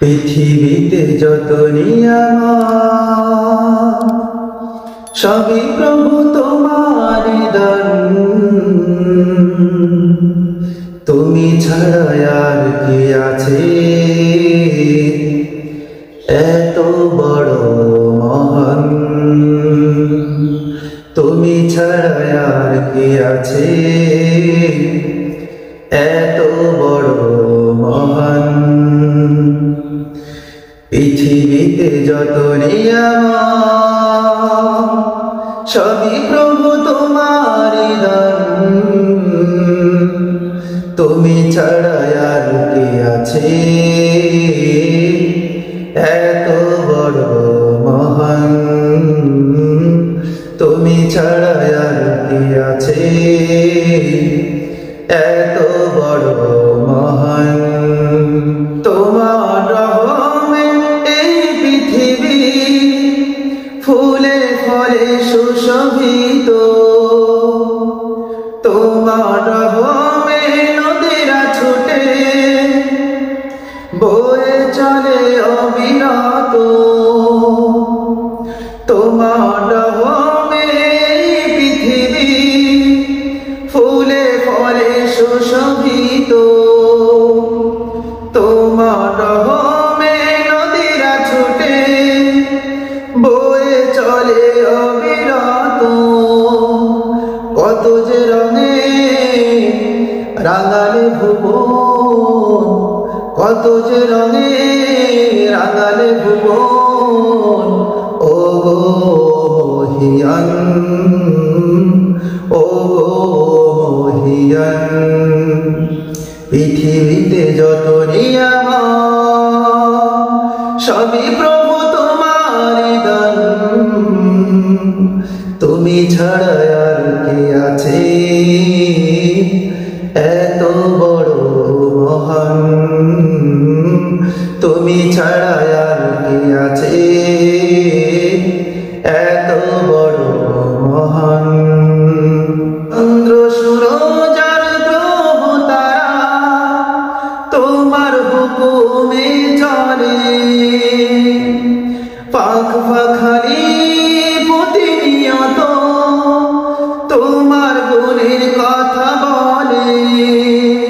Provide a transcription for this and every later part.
পৃথিবীতে যত নিয়ামত সবই প্রভু তোমারই দান। তুমি ছাড়া আর কি আছে এত বড় মহান? তুমি ছাড়া আর কি আছে এত বড় মহান? পৃথিবীতে যত নিয়ামত সবই প্রভু তোমারই দান। তুমি ছাড়া আর কি আছে এত বড় মহান? তুমি ছাড়া আর কি আছে এত বড় মহান? তোমার রহমে এই পৃথিবী ফুলে ফলে সুশোভিত। তোমার রহমে নদীরা ছুটে বয়ে চলে অবিরত। তোমার রহমে পৃথিবী ফুলে ফলে সুশোভিত। তোমার রহমে নদীরা ছুটে বয়ে চলে অবিরত। কত যে রঙে রাঙালে ভুবন, কত যে রঙে রাঙালে ভুবন। ও গো মহিয়ান, ও গো মহিয়ান। পৃথিবীতে যত নিয়ামত সবই প্রভু তোমারই দান। তুমি ছাড়া আর কি আছে এত বড় মহান? তুমি ছাড়া আর কি আছে এত বড় মহান? চন্দ্র সূরজ আর গ্রহ তারা তোমার হুকুমে চলে। পাখ পাখালি প্রতিনিয়ত তোমার গুণের কথা বলে।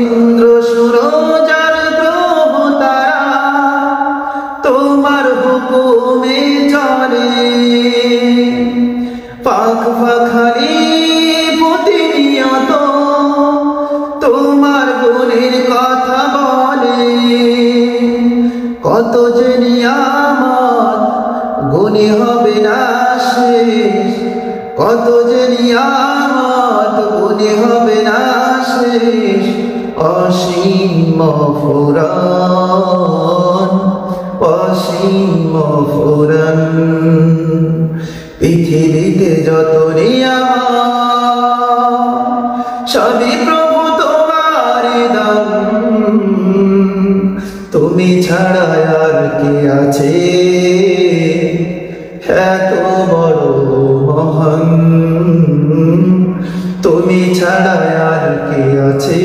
চন্দ্র সূরজ আর গ্রহ তারা তোমার হুকুমে চলে। পাখ পাখালি প্রতিনিয়ত তোমার গুণের কথা বলে। কত যে নিয়ামত গুণে হবে না শেষ, কত যে নিয়ামত গুণে হবে না শেষ। অসীম ফুরান, অসীম ফুরান। পৃথিবীতে যত নিয়ামত সবই প্রভু তোমারই দান। তুমি ছাড়া আর কি আছে এত বড় মহান? তুমি ছাড়া আর কি আছে